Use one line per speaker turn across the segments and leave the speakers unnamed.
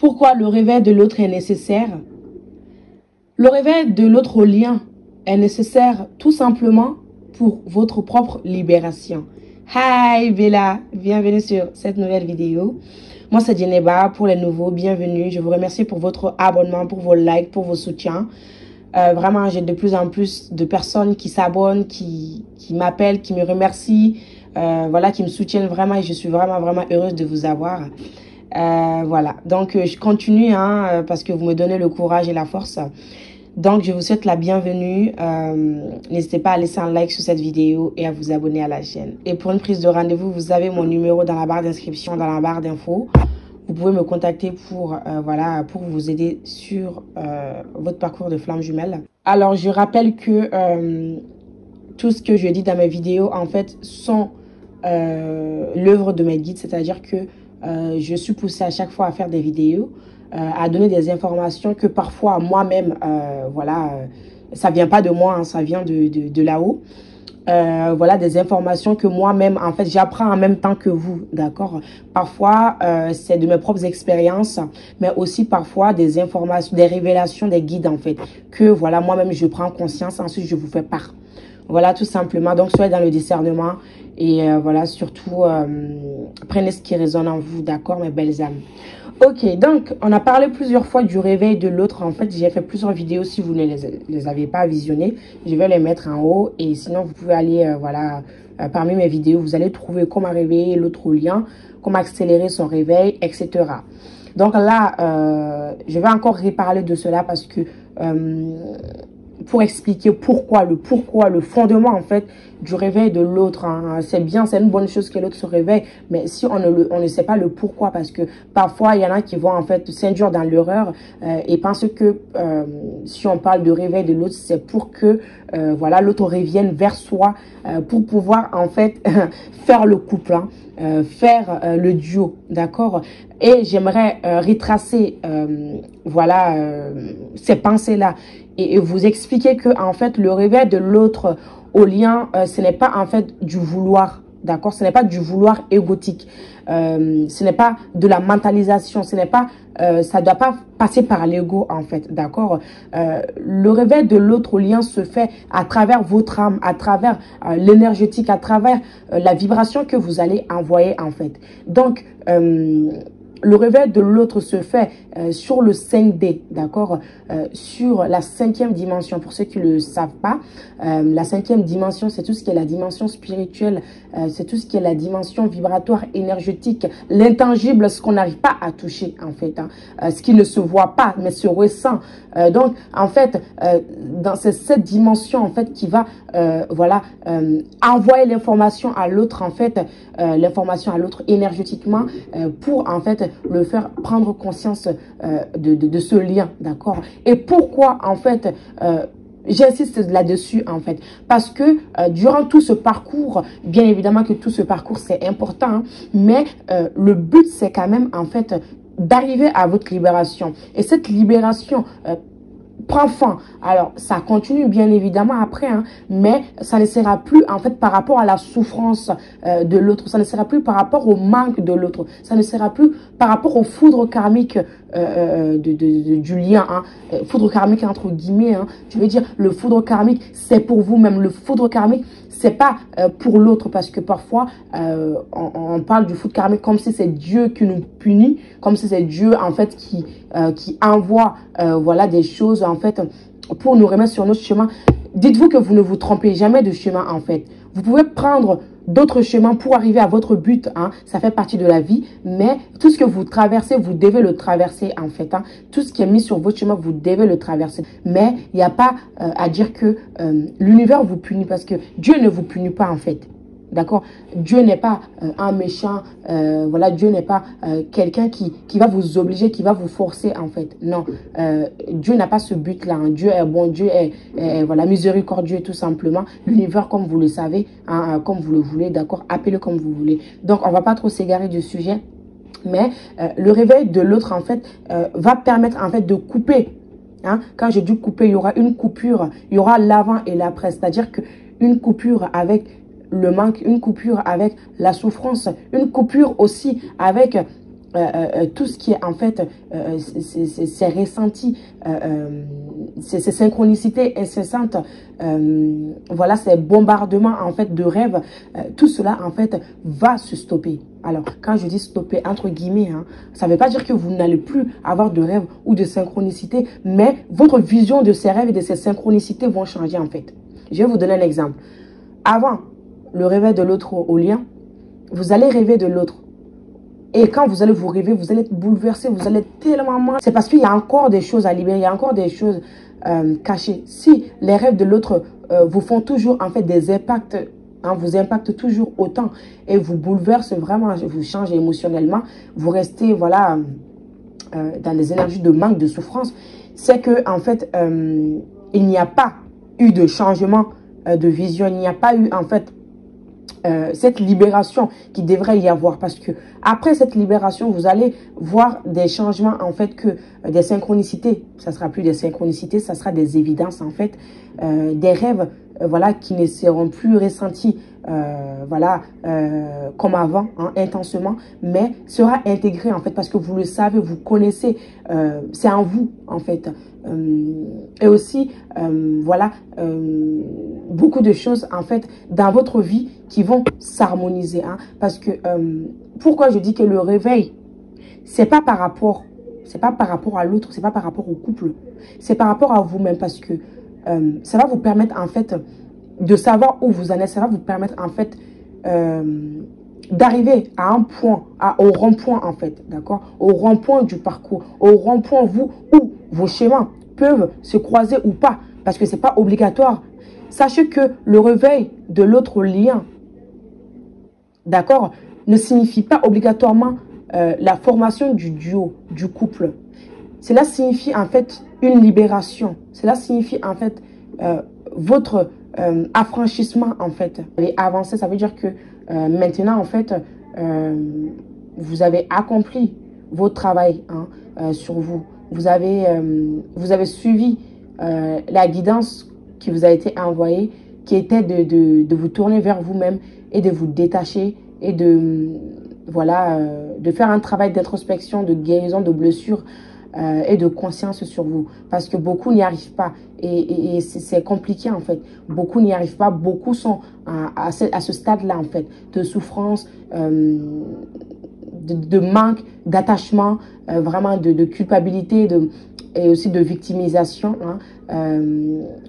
Pourquoi le réveil de l'autre est nécessaire? Le réveil de l'autre lien est nécessaire tout simplement pour votre propre libération. Hi Bella, bienvenue sur cette nouvelle vidéo. Moi c'est Djeneba, pour les nouveaux, bienvenue. Je vous remercie pour votre abonnement, pour vos likes, pour vos soutiens. Vraiment, j'ai de plus en plus de personnes qui s'abonnent, qui m'appellent, qui me remercient, voilà, qui me soutiennent vraiment et je suis vraiment heureuse de vous avoir. Voilà, donc je continue parce que vous me donnez le courage et la force. Donc je vous souhaite la bienvenue. N'hésitez pas à laisser un like sur cette vidéo et à vous abonner à la chaîne. Et pour une prise de rendez-vous, vous avez mon numéro dans la barre d'inscription, dans la barre d'infos. Vous pouvez me contacter pour, voilà, pour vous aider sur votre parcours de flamme jumelle. Alors, je rappelle que tout ce que je dis dans mes vidéos, en fait, sont l'œuvre de mes guides. C'est-à-dire que je suis poussée à chaque fois à faire des vidéos, à donner des informations que parfois moi-même, voilà, ça vient pas de moi, ça vient de là-haut. Voilà, des informations que moi-même, en fait, j'apprends en même temps que vous, d'accord? Parfois, c'est de mes propres expériences, mais aussi parfois des informations, des révélations, des guides, en fait, que, voilà, moi-même, je prends conscience, ensuite, je vous fais part. Voilà, tout simplement. Donc, soyez dans le discernement et voilà, surtout, prenez ce qui résonne en vous, d'accord, mes belles âmes? Ok, donc, on a parlé plusieurs fois du réveil de l'autre. En fait, j'ai fait plusieurs vidéos. Si vous ne les avez pas visionnées, je vais les mettre en haut. Et sinon, vous pouvez aller, voilà, parmi mes vidéos, vous allez trouver comment réveiller l'autre au lien, comment accélérer son réveil, etc. Donc là, je vais encore reparler de cela parce que... pour expliquer pourquoi, le fondement en fait du réveil de l'autre. C'est bien, c'est une bonne chose que l'autre se réveille, mais si on ne sait pas le pourquoi, parce que parfois il y en a qui vont en fait s'induire dans l'erreur et pensent que si on parle de réveil de l'autre, c'est pour que voilà, l'autre revienne vers soi pour pouvoir en fait faire le couple, faire le duo, d'accord? Et j'aimerais retracer voilà, ces pensées-là et vous expliquer que en fait le réveil de l'autre au lien, ce n'est pas en fait du vouloir, d'accord? Ce n'est pas du vouloir égotique, ce n'est pas de la mentalisation, ce n'est pas, ça doit pas passer par l'ego en fait, d'accord? Le réveil de l'autre au lien se fait à travers votre âme, à travers l'énergétique, à travers la vibration que vous allez envoyer en fait. Donc le réveil de l'autre se fait sur le 5D, d'accord? Sur la 5e dimension. Pour ceux qui ne le savent pas, la 5e dimension, c'est tout ce qui est la dimension spirituelle, c'est tout ce qui est la dimension vibratoire, énergétique, l'intangible, ce qu'on n'arrive pas à toucher, en fait. Ce qui ne se voit pas, mais se ressent. Donc, en fait, c'est cette dimension, en fait, qui va, voilà, envoyer l'information à l'autre, en fait, l'information à l'autre énergétiquement, pour, en fait, le faire prendre conscience de ce lien, d'accord? Et pourquoi, en fait, j'insiste là-dessus, en fait, parce que durant tout ce parcours, bien évidemment que tout ce parcours, c'est important, mais le but, c'est quand même, en fait, d'arriver à votre libération. Et cette libération prend fin. Alors, ça continue bien évidemment après, mais ça ne sera plus en fait par rapport à la souffrance de l'autre, ça ne sera plus par rapport au manque de l'autre, ça ne sera plus par rapport au foudre karmique du lien, foudre karmique entre guillemets, je veux dire, le foudre karmique, c'est pour vous-même, le foudre karmique, c'est pas pour l'autre, parce que parfois on parle du foudre karmique comme si c'est Dieu qui nous punit, comme si c'est Dieu en fait qui envoie voilà, des choses en fait pour nous remettre sur notre chemin. Dites-vous que vous ne vous trompez jamais de chemin en fait. Vous pouvez prendre d'autres chemins pour arriver à votre but, ça fait partie de la vie, mais tout ce que vous traversez, vous devez le traverser en fait, tout ce qui est mis sur votre chemin, vous devez le traverser, mais il n'y a pas à dire que l'univers vous punit, parce que Dieu ne vous punit pas en fait. D'accord? Dieu n'est pas un méchant, voilà, Dieu n'est pas quelqu'un qui va vous obliger, qui va vous forcer en fait. Non, Dieu n'a pas ce but-là. Dieu est bon, Dieu est voilà, miséricordieux tout simplement. L'univers, comme vous le savez, comme vous le voulez, d'accord? Appelez-le comme vous voulez. Donc, on va pas trop s'égarer du sujet, mais le réveil de l'autre en fait va permettre en fait de couper. Quand je dis couper, il y aura une coupure, il y aura l'avant et l'après, c'est-à-dire que une coupure avec le manque, une coupure avec la souffrance, une coupure aussi avec tout ce qui est en fait ces ressentis, ces synchronicités incessantes, voilà, ces bombardements en fait de rêves, tout cela en fait va se stopper. Alors quand je dis stopper entre guillemets, hein, ça ne veut pas dire que vous n'allez plus avoir de rêves ou de synchronicité, mais votre vision de ces rêves et de ces synchronicités vont changer en fait. Je vais vous donner un exemple. Avant le réveil de l'autre au lien, vous allez rêver de l'autre. Et quand vous allez vous rêver, vous allez être bouleversé, vous allez être tellement mal. C'est parce qu'il y a encore des choses à libérer, il y a encore des choses cachées. Si les rêves de l'autre vous font toujours en fait des impacts, hein, vous impactent toujours autant et vous bouleversent vraiment, vous changez émotionnellement, vous restez voilà dans des énergies de manque, de souffrance, c'est que en fait il n'y a pas eu de changement de vision, il n'y a pas eu en fait cette libération qui devrait y avoir, parce que après cette libération vous allez voir des changements en fait, que des synchronicités, ça sera plus des synchronicités, ça sera des évidences en fait, des rêves voilà qui ne seront plus ressentis voilà comme avant, hein, intensément, mais sera intégré en fait parce que vous le savez, vous connaissez, c'est en vous en fait. Et aussi voilà beaucoup de choses en fait dans votre vie qui vont s'harmoniser, hein, parce que pourquoi je dis que le réveil c'est pas par rapport à l'autre, c'est pas par rapport au couple, c'est par rapport à vous-même, parce que ça va vous permettre en fait de savoir où vous en êtes, ça va vous permettre en fait d'arriver à un point, au rond-point en fait, d'accord, au rond-point du parcours, au rond-point où vos schémas peuvent se croiser ou pas, parce que c'est pas obligatoire. Sachez que le réveil de l'autre lien, d'accord, ne signifie pas obligatoirement la formation du duo, du couple. Cela signifie en fait une libération. Cela signifie en fait votre affranchissement en fait. Et avancer, ça veut dire que maintenant en fait, vous avez accompli votre travail, hein, sur vous. Vous avez suivi la guidance qui vous a été envoyée, qui était de vous tourner vers vous-même et de vous détacher et de voilà de faire un travail d'introspection, de guérison, de blessures et de conscience sur vous, parce que beaucoup n'y arrivent pas et c'est compliqué en fait. Beaucoup n'y arrivent pas, beaucoup sont à ce stade-là en fait, de souffrance, de manque, d'attachement, vraiment de culpabilité, et aussi de victimisation, hein.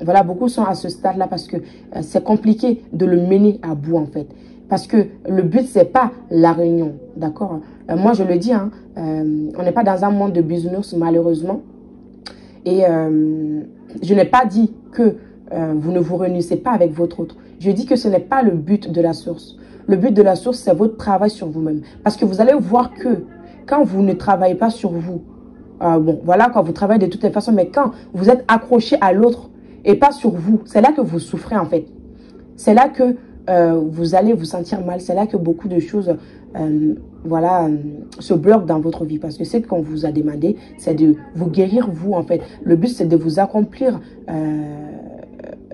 Voilà, beaucoup sont à ce stade-là parce que c'est compliqué de le mener à bout en fait. Parce que le but, c'est pas la réunion, d'accord? Moi, je le dis, hein, on n'est pas dans un monde de business, malheureusement. Et je n'ai pas dit que vous ne vous réunissez pas avec votre autre. Je dis que ce n'est pas le but de la source. Le but de la source, c'est votre travail sur vous-même. Parce que vous allez voir que quand vous ne travaillez pas sur vous, bon, voilà, quand vous travaillez de toutes les façons, mais quand vous êtes accroché à l'autre et pas sur vous, c'est là que vous souffrez en fait. C'est là que vous allez vous sentir mal. C'est là que beaucoup de choses voilà, se bloquent dans votre vie. Parce que ce qu'on vous a demandé, c'est de vous guérir vous en fait. Le but, c'est de vous accomplir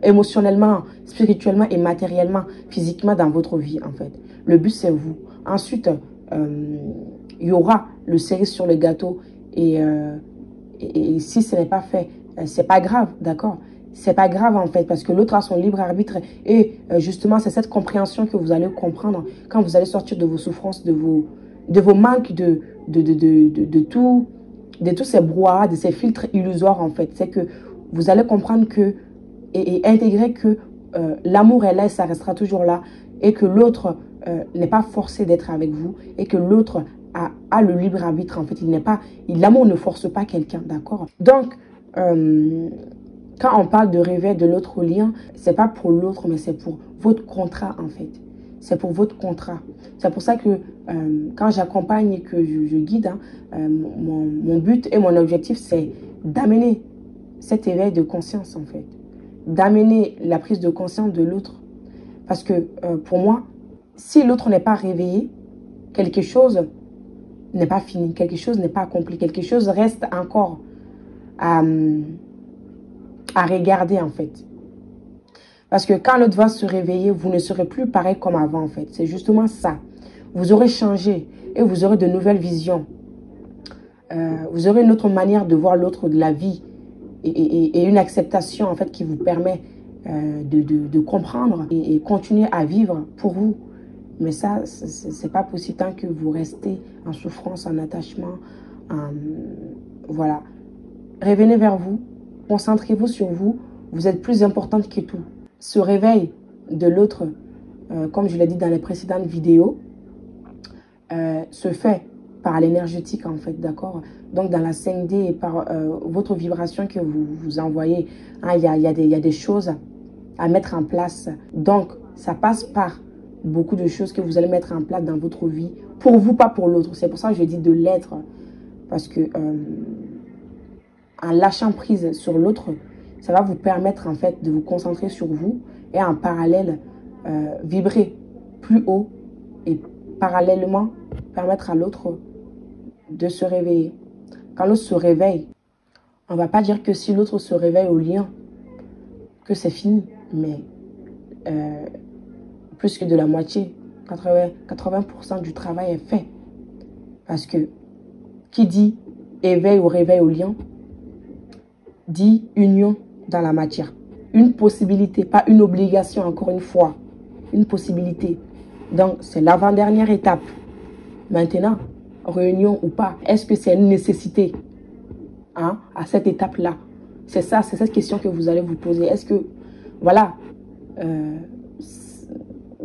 émotionnellement, spirituellement et matériellement, physiquement dans votre vie en fait. Le but, c'est vous. Ensuite, il y aura le cerise sur le gâteau. Et si ce n'est pas fait, c'est pas grave, d'accord? C'est pas grave en fait, parce que l'autre a son libre arbitre. Et justement, c'est cette compréhension que vous allez comprendre quand vous allez sortir de vos souffrances, de vos manques, de tous ces brouhahas, de ces filtres illusoires en fait. C'est que vous allez comprendre que et intégrer que l'amour est là et ça restera toujours là. Et que l'autre n'est pas forcé d'être avec vous. Et que l'autre a le libre arbitre en fait. L'amour ne force pas quelqu'un, d'accord? Donc, quand on parle de réveil de l'autre lien, c'est pas pour l'autre, mais c'est pour votre contrat en fait. C'est pour votre contrat. C'est pour ça que quand j'accompagne et que je guide, hein, mon but et mon objectif, c'est d'amener cet éveil de conscience en fait. D'amener la prise de conscience de l'autre. Parce que pour moi, si l'autre n'est pas réveillé, quelque chose n'est pas fini, quelque chose n'est pas accompli, quelque chose reste encore à regarder en fait. Parce que quand l'autre va se réveiller, vous ne serez plus pareil comme avant en fait. C'est justement ça. Vous aurez changé et vous aurez de nouvelles visions. vous aurez une autre manière de voir l'autre, de la vie, et une acceptation en fait qui vous permet de comprendre et continuer à vivre pour vous. Mais ça, c'est pas possible tant que vous restez en souffrance, en attachement. Voilà. Revenez vers vous, concentrez-vous sur vous. Vous êtes plus importante que tout. Ce réveil de l'autre, comme je l'ai dit dans les précédentes vidéos, se fait par l'énergétique en fait, d'accord? Donc dans la 5D et par votre vibration que vous envoyez, hein, il y a des choses à mettre en place. Donc ça passe par beaucoup de choses que vous allez mettre en place dans votre vie, pour vous, pas pour l'autre. C'est pour ça que je dis de l'être, parce que en lâchant prise sur l'autre, ça va vous permettre en fait de vous concentrer sur vous et en parallèle vibrer plus haut et parallèlement permettre à l'autre de se réveiller. Quand l'autre se réveille, on ne va pas dire que si l'autre se réveille au lien, que c'est fini, mais plus que de la moitié, 80% du travail est fait. Parce que qui dit éveil ou réveil au lien, dit union dans la matière. Une possibilité, pas une obligation, encore une fois. Une possibilité. Donc, c'est l'avant-dernière étape. Maintenant, réunion ou pas, est-ce que c'est une nécessité hein, à cette étape-là? C'est ça, c'est cette question que vous allez vous poser. Est-ce que, voilà,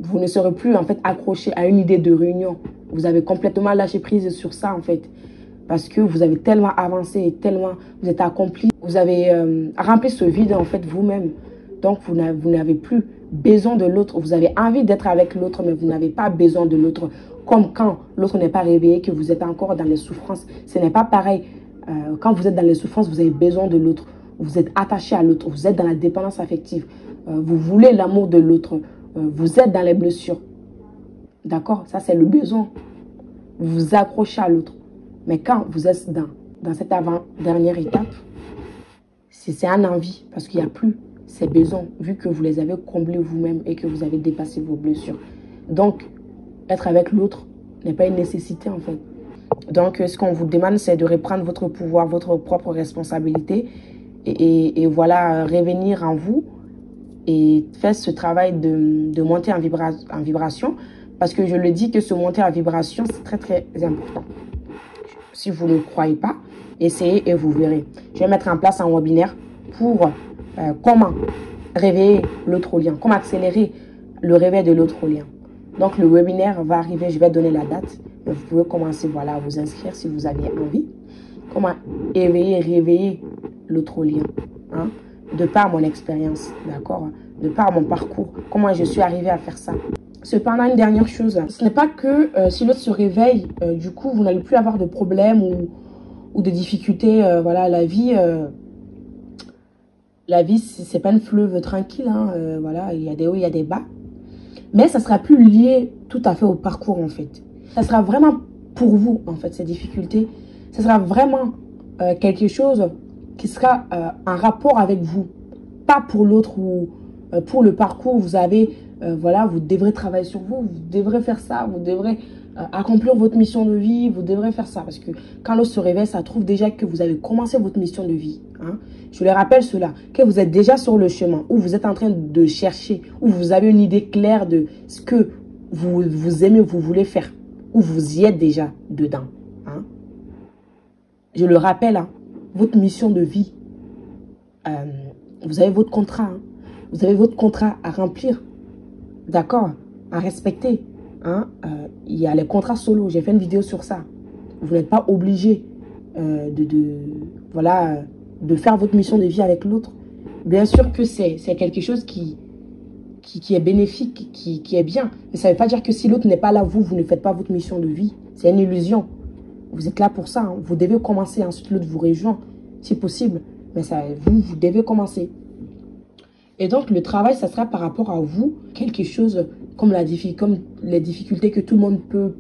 vous ne serez plus en fait accroché à une idée de réunion. Vous avez complètement lâché prise sur ça en fait. Parce que vous avez tellement avancé et tellement vous êtes accompli. Vous avez rempli ce vide en fait vous-même. Donc vous n'avez plus besoin de l'autre. Vous avez envie d'être avec l'autre, mais vous n'avez pas besoin de l'autre. Comme quand l'autre n'est pas réveillé, que vous êtes encore dans les souffrances. Ce n'est pas pareil. Quand vous êtes dans les souffrances, vous avez besoin de l'autre. Vous êtes attaché à l'autre. Vous êtes dans la dépendance affective. Vous voulez l'amour de l'autre. Vous êtes dans les blessures. D'accord? Ça, c'est le besoin. Vous vous accrochez à l'autre. Mais quand vous êtes dans cette avant-dernière étape, c'est un envie. Parce qu'il n'y a plus ces besoins, vu que vous les avez comblés vous-même et que vous avez dépassé vos blessures. Donc, être avec l'autre n'est pas une nécessité, en fait. Donc, ce qu'on vous demande, c'est de reprendre votre pouvoir, votre propre responsabilité. Et voilà, revenir en vous et faire ce travail de monter en vibration. Parce que je le dis que ce monter en vibration, c'est très, très important. Si vous ne croyez pas, essayez et vous verrez. Je vais mettre en place un webinaire pour comment réveiller l'autre lien, comment accélérer le réveil de l'autre lien. Donc, le webinaire va arriver, je vais donner la date. Mais vous pouvez commencer voilà, à vous inscrire si vous avez envie. Comment éveiller, réveiller l'autre lien. Hein, de par mon expérience, d'accord? De par mon parcours, comment je suis arrivée à faire ça. Cependant, une dernière chose, ce n'est pas que si l'autre se réveille, du coup, vous n'allez plus avoir de problèmes ou de difficultés. Voilà, la vie, c'est pas un fleuve tranquille. Hein, voilà, il y a des hauts, il y a des bas. Mais ça sera plus lié tout à fait au parcours, en fait. Ça sera vraiment pour vous, en fait, ces difficultés. Ça sera vraiment quelque chose qui sera en rapport avec vous. Pas pour l'autre ou pour le parcours, vous avez... voilà, vous devrez travailler sur vous, vous devrez faire ça, vous devrez accomplir votre mission de vie, vous devrez faire ça. Parce que quand l'autre se réveille, ça trouve déjà que vous avez commencé votre mission de vie. Hein. Je le rappelle cela, que vous êtes déjà sur le chemin, où vous êtes en train de chercher, où vous avez une idée claire de ce que vous aimez, vous voulez faire, où vous y êtes déjà dedans. Hein. Je le rappelle, hein, votre mission de vie, vous avez votre contrat, hein. Vous avez votre contrat à remplir. D'accord, à respecter. Hein? Il y a les contrats solo. J'ai fait une vidéo sur ça. Vous n'êtes pas obligé voilà, de faire votre mission de vie avec l'autre. Bien sûr que c'est quelque chose qui est bénéfique, qui est bien. Mais ça ne veut pas dire que si l'autre n'est pas là, vous ne faites pas votre mission de vie. C'est une illusion. Vous êtes là pour ça. Hein. Vous devez commencer. Ensuite, l'autre vous rejoint, si possible. Mais ça, vous devez commencer. Et donc, le travail, ça sera par rapport à vous, quelque chose comme les difficultés que tout le monde peut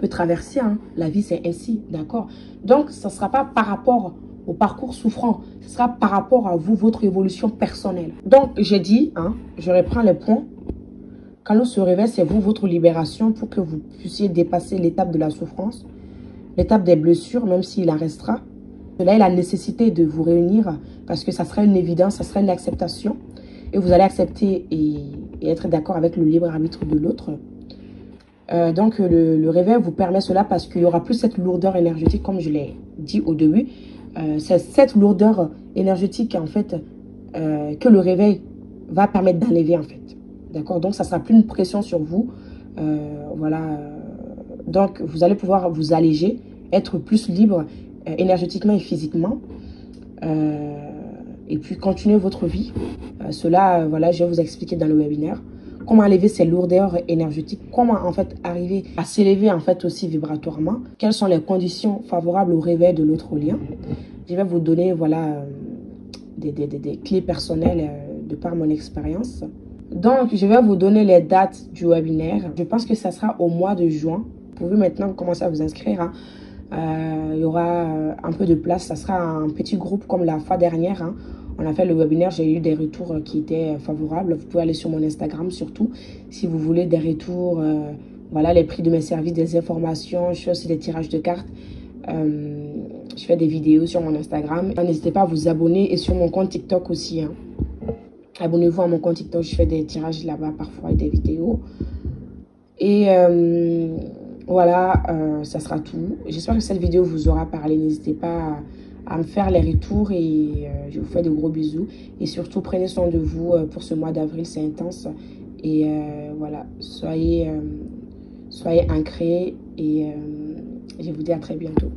traverser. Hein. La vie, c'est ainsi, d'accord? Donc, ça ne sera pas par rapport au parcours souffrant. Ce sera par rapport à vous, votre évolution personnelle. Donc, j'ai dit, hein, je reprends les points. Quand l'on se réveille, c'est vous, votre libération pour que vous puissiez dépasser l'étape de la souffrance. l'étape des blessures, même s'il en restera. Là, il a la nécessité de vous réunir parce que ça sera une évidence, ça sera une acceptation. Et vous allez accepter et être d'accord avec le libre arbitre de l'autre. Donc, le réveil vous permet cela parce qu'il y aura plus cette lourdeur énergétique, comme je l'ai dit au début. C'est cette lourdeur énergétique, en fait, que le réveil va permettre d'enlever, en fait. D'accord? Donc, ça ne sera plus une pression sur vous. Voilà. Donc, vous allez pouvoir vous alléger, être plus libre énergétiquement et physiquement. Et puis, continuer votre vie. Cela, voilà, je vais vous expliquer dans le webinaire. Comment enlever ces lourdeurs énergétiques, comment en fait arriver à s'élever en fait aussi vibratoirement, quelles sont les conditions favorables au réveil de l'autre lien. Je vais vous donner voilà des clés personnelles de par mon expérience. Donc je vais vous donner les dates du webinaire. Je pense que ça sera au mois de juin. Vous pouvez maintenant commencer à vous inscrire. Hein. Il y aura un peu de place, ça sera un petit groupe comme la fois dernière. Hein. On a fait le webinaire, j'ai eu des retours qui étaient favorables. Vous pouvez aller sur mon Instagram surtout si vous voulez des retours. Voilà les prix de mes services, des informations. Je fais aussi des tirages de cartes. Je fais des vidéos sur mon Instagram. N'hésitez pas à vous abonner et sur mon compte TikTok aussi. Hein. Abonnez-vous à mon compte TikTok, je fais des tirages là-bas parfois et des vidéos. Et voilà, ça sera tout. J'espère que cette vidéo vous aura parlé. N'hésitez pas à me faire les retours et je vous fais de gros bisous. Et surtout, prenez soin de vous pour ce mois d'avril, c'est intense. Et voilà, soyez ancrés et je vous dis à très bientôt.